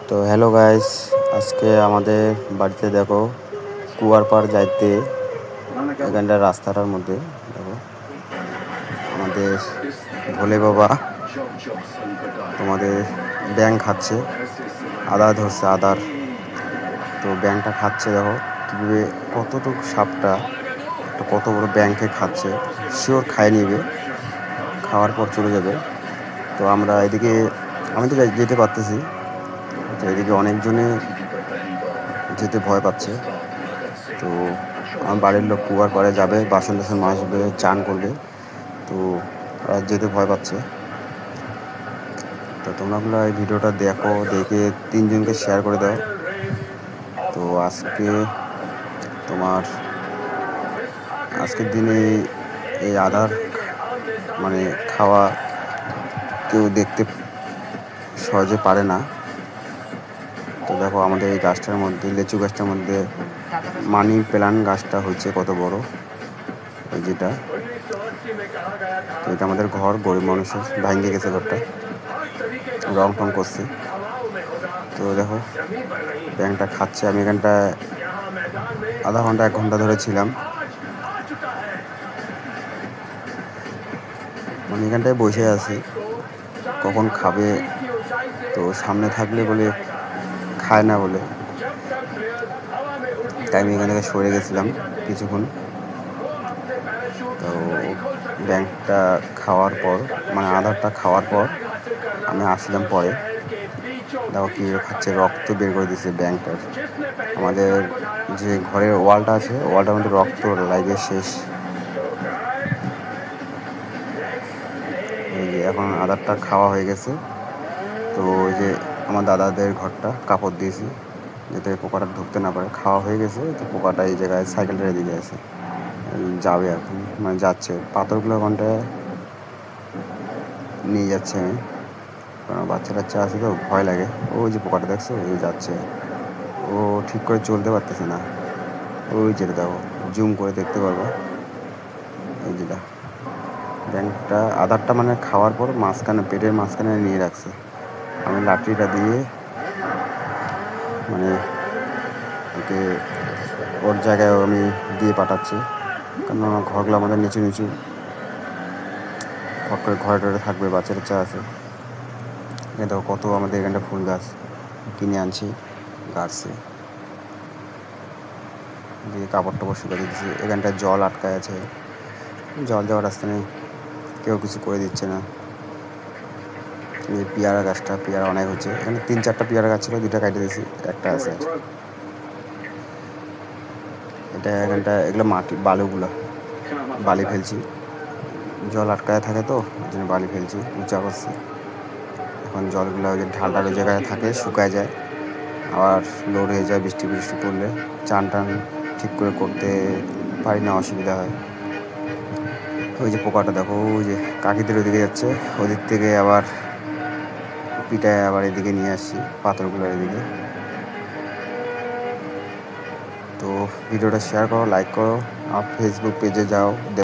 তো hello guys, আজকে আমাদের বাড়িতে দেখো কুয়ার পাড় যাইতে এখানটার রাস্তাটার মধ্যে দেখো আমাদের ভোলে বাবা তোমাদের ব্যাঙ খাচ্ছে, আদা ধরছে আদার। তো ব্যাঙটা খাচ্ছে, দেখো কীভাবে কতটুকু সাপটা একটা কত বড় ব্যাঙকে খাচ্ছে। শিওর খায় নিবে, খাওয়ার পর চলে যাবে। তো আমরা এদিকে আমি তো যেতে পারতেছি, তো এদিকে অনেকজনে যেতে ভয় পাচ্ছে। তো আমার বাড়ির লোক কুয়ার পাড়ে যাবে, বাসন টাসন মাজবে, চান করবে। তো ওরা যেতে ভয় পাচ্ছে। তো তোমরাগুলো এই ভিডিওটা দেখো, দেখে 3 জনকে শেয়ার করে দাও। তো আজকের দিনে এই আদার মানে খাওয়া কেউ দেখতে সহজে পারে না। তো দেখো আমাদের এই গাছটার মধ্যে, লিচু গাছটার মধ্যে মানি প্ল্যান্ট গাছটা হচ্ছে কত বড়, এই যেটা। তো এটা আমাদের ঘর, গরিব মানুষের, ভাঙে গেছে ঘরটা, রং টং করছে। তো দেখো ব্যাঙটা খাচ্ছে। আমি এখানটায় আধা ঘন্টা 1 ঘন্টা ধরে ছিলাম, মানে এখানটায় বসে আছি কখন খাবে। তো সামনে থাকলে বলে খায় না বলে, তাই আমি এখান থেকে সরে গেছিলাম কিছুক্ষণ। তো ব্যাঙটা খাওয়ার পর, মানে আদারটা খাওয়ার পর আমি আসলাম পরে। দেখো কীভাবে খাচ্ছে, রক্ত বের করে দিচ্ছে ব্যাঙটার। আমাদের যে ঘরের ওয়ালটা আছে, ওয়ালটার মধ্যে রক্ত লাগে শেষ। এই যে এখন আদারটা খাওয়া হয়ে গেছে। তো ওই যে আমার দাদাদের ঘরটা কাপড় দিয়েছি যাতে পোকাটা ঢুকতে না পারে। খাওয়া হয়ে গেছে, তো পোকাটা এই জায়গায় সাইকেলটা দিকে আছে, যাবে এখন, মানে যাচ্ছে। পাথরগুলো ওখানটায় নিয়ে যাচ্ছে আমি, কারণ বাচ্চা টাচ্চা আছে তো ভয় লাগে। ওই যে পোকাটা দেখছো, ওই যাচ্ছে, ও ঠিক করে চলতে পারতেছে না। ওই যেটা দেখো, জুম করে দেখতে পারবো, এই যেটা ব্যাঙটা আদারটা মানে খাওয়ার পর মাঝখানে, পেটের মাঝখানে নিয়ে রাখছে। আমি লাঠিটা দিয়ে মানে ওকে ওর জায়গায় আমি দিয়ে পাঠাচ্ছি, কারণ আমার ঘরগুলো আমাদের নিচু নিচু, ফট করে ঘরে টরে থাকবে, বাচ্চা টাচ্চা আছে। এখানে দেখো কত আমাদের এখানটা ফুল গাছ কিনে আনছি গাছে দিয়ে, কাপড় টাপড় শুকিয়ে দিচ্ছি। এখানটায় জল আটকায় আছে, জল যাওয়ার রাস্তা নেই, কেউ কিছু করে দিচ্ছে না। এই পেয়ারা গাছটা, পেয়ারা অনেক হচ্ছে এখানে, 3-4টা পেয়ারা গাছ ছিল, 2টা কাটে দিয়েছি, একটা আছে। এটা এখানটা এগুলো মাটি, বালি ফেলছি, জল আটকায় থাকে তো ওই জন্য বালি ফেলছি, উঁচা করছি। এখন জলগুলো ওই যে ঢালটার ওই জায়গায় থাকে, শুকায় যায়, আবার লোড হয়ে যায় বৃষ্টি পড়লে। চান টান ঠিক করে করতে পারি না, অসুবিধা হয়। ওই যে পোকাটা দেখো, ওই যে কাকিদের ওইদিকে যাচ্ছে, ওদিক থেকে আবার পিটায় আবার এদিকে নিয়ে আসছি পাথরগুলোর এদিকে। তো ভিডিওটা শেয়ার করো, লাইক করো, আর ফেসবুক পেজে যাও।